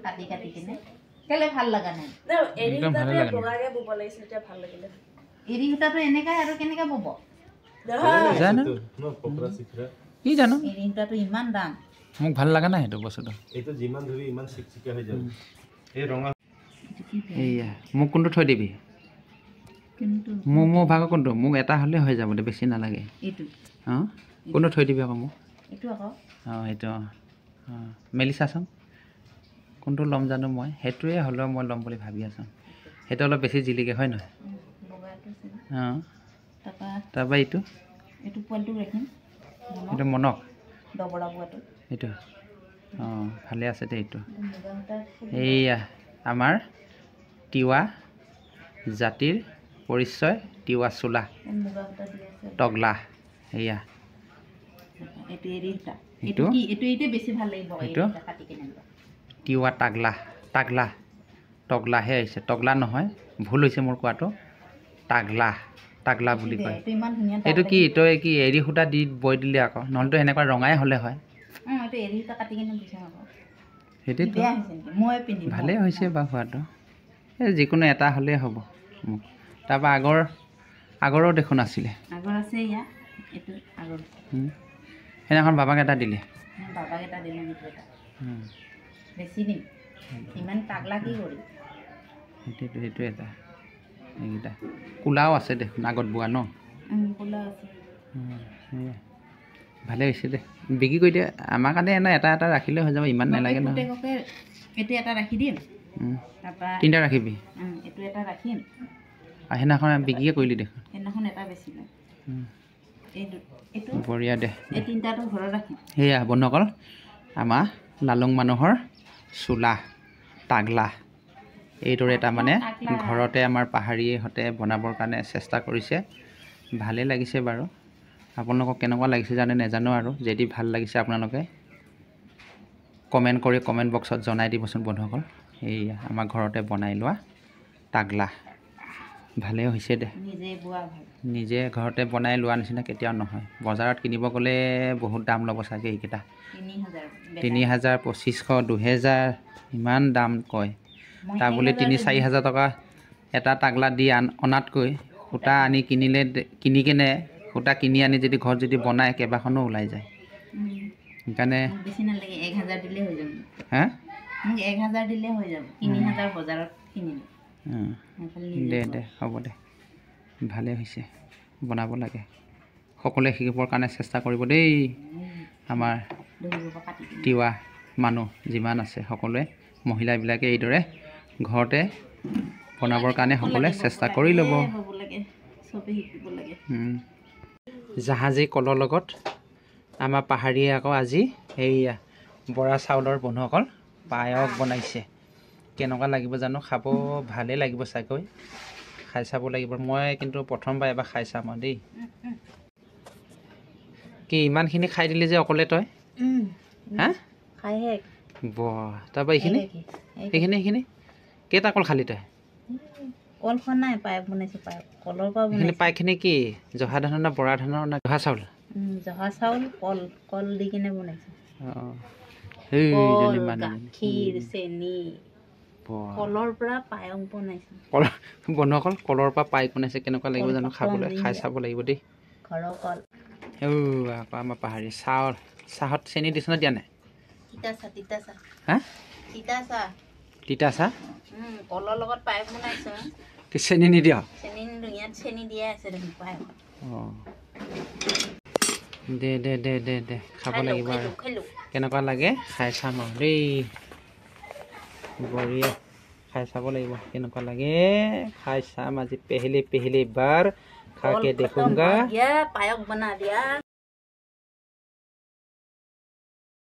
কাটি কাটি কিনে কেলে ভাল লাগা নাই এৰি সূতাটো বগাকে বব লাগিছে এতিয়া ভাল লাগিলে এৰি সূতাটো এনেকা আৰু কেনেকা বব জানো ন পকৰা চিকৰা কি জানো এৰি সূতাটো ইমান দাম মোক ভাল লাগা নাই হেতু বস্তুটো এইটো যিমান ধৰি ইমান চিকচিকা হৈ যাব এই ৰঙা এইয়া মোক কোনটো থৈ দিবি কিন্তু মোৰ ভাগ কোনটো মোক এটা হলে হৈ যাব দে বেছি নালাগে এইটো কোনটো থৈ দিবি আকৌ মোক এইটো আকৌ সেইটো মেলি চাচোন কোনটো ল'ম জানো মই সেইটোৱে হ'লেও মই ল'ম বুলি ভাবি আছোঁ সেইটো অলপ বেছি জিলিকে হয় নহয় তাৰপৰা এইটো পোৱালিটো ৰাখিম এইটো মনক দবৰা পোৱাটো এইটো ভালে আছে দে এইটো এইয়া আমাৰ তিৱা জাতিৰ পৰিচয় তিৱা চোলা মুগা সূতা দি আছে তগলা এইয়া এইটো এৰি সূতা এইটো এইটো বেছি ভাল লাগিব এইটো কাটি কিনে তিৱা তগলাহে আহিছে তগলা নহয় ভুল হৈছে মোৰ কোৱাটো তাগলা বুলি কয় এইটো ইমান ধুনীয়া এইটো কি তই কি এৰি সূতা দি বৈ দিলি আকৌ নহ'লেতো এনেকুৱা ৰঙাই হ'লে হয় এইটো এৰি সূতা কাটি কিনে দিছোঁ আকৌ সেইটোতো বেয়া হৈছে নেকি মই পিন্ধিম ভালেই হৈছে বাৰু হোৱাটো এই যিকোনো এটা হ'লেই হ'ব মোক তাৰপৰা আগৰো দেখোন আছিলে আগৰ আছে ইয়াত এইটো আগৰ সেইদিনাখন বাবাক এটা দিলে বাবাক এটা দিলোঁ এইটো এটা বেছি দিম ইমান তাগলা কি কৰি সেইটো এটা এইকেইটা কোলাও আছে দেখোন আগত বোৱা ন কোলা আছে ভালে হৈছে দে বিক্ৰী কৰি দিয়ে আমাৰ কাৰণে এটা ৰাখিলে হৈ যাব ইমান নালাগে নহয় এইটো এটা ৰাখি দিম তাৰপৰা তিনিটা ৰাখিবি এইটো এটা ৰাখিম সেইদিনাখন বিক্ৰীয়ে কৰিলি দেখোন সেইদিনাখন এটা বেচিলে এইটো বঢ়িয়া দে এই তিনিটাটো ঘৰত ৰাখিম সেয়া বন্ধুসকল আমাৰ লালুং মানুহৰ চোলা তাগলা এইদৰে তাৰমানে ঘৰতে আমাৰ পাহাৰীহঁতে বনাবৰ কাৰণে চেষ্টা কৰিছে ভালেই লাগিছে বাৰু আপোনালোকক কেনেকুৱা লাগিছে জানে নাজানো আৰু যদি ভাল লাগিছে আপোনালোকে কমেণ্ট কৰি কমেণ্ট বক্সত জনাই দিবচোন বন্ধুসকল এইয়া আমাৰ ঘৰতে বনাই লোৱা তাগলা ভালেই হৈছে দে নিজে ঘৰতে বনাই লোৱা নিচিনা কেতিয়াও নহয় বজাৰত কিনিব গ'লে বহুত দাম ল'ব চাগে এইকেইটা ৩,০০০ ২৫০০ ২,০০০ ইমান দাম কয় তাৰ বুলি ৩-৪ হাজাৰ টকা এটা তাগলা দি অনাতকৈ সূতা আনি কিনি কেনে সূতা কিনি আনি যদি ঘৰত যদি বনায় কেইবাখনো ওলাই যায় সেইকাৰণে বেছি নালাগে ১,০০০ দিলে হৈ যাব হা মোক ১,০০০ দিলে হৈ যাব ৩,০০০ বজাৰত কিনিলে দে হ'ব দে ভালে হৈছে বনাব লাগে সকলোৱে শিকিবৰ কাৰণে চেষ্টা কৰিব দেই আমাৰ তিৱা মানুহ যিমান আছে সকলোৱে মহিলাবিলাকে এইদৰে ঘৰতে বনাবৰ কাৰণে সকলোৱে চেষ্টা কৰি ল'ব জাহাজী কলৰ লগত আমাৰ পাহাৰীয়ে আকৌ আজি এইয়া বৰা চাউলৰ বন্ধুসকল পায়স বনাইছে কেনেকুৱা লাগিব জানো খাব ভালেই লাগিব চাগৈ খাই চাব লাগিব মই কিন্তু প্ৰথমবাৰ এবাৰ খাই চাম আৰু দেই কি ইমানখিনি খাই দিলি যে অকলে তই হা তাৰপৰা এইখিনি কেইটা কল খালি তই কল খোৱা নাই পায়স বনাইছোঁ পায়স কলৰ পৰা এইখিনি পায়সখিনি কি জহা ধানৰ না বৰা ধানৰ না জহা চাউল জহা চাউল কল দি কিনে বনাইছোঁ গাখীৰ চেনি কলৰ পৰা পায়স বনাইছোঁ বন্ধুসকল কলৰ পৰা পায়স বনাইছে কেনেকুৱা লাগিব জানো খাবলৈ খাই চাব লাগিব দেই ঘৰৰ কল আকৌ আমাৰ পাহাৰী চাহত চেনি দিছ না দিয়া নাই তিতা চাহ কলৰ লগত পায়স বনাইছোঁ কি চেনি নিদিয় চেনি দিয়া আছে দেখোন পায়স দে খাব লাগিব আৰু কেনেকুৱা লাগে খাই চাম আৰু দেই বঢ়িয়া খাই চাব লাগিব কেনেকুৱা লাগে খাই চাম আজি পেহলি বাৰ খাকে দেখুংগা পায়স বনা দিয়া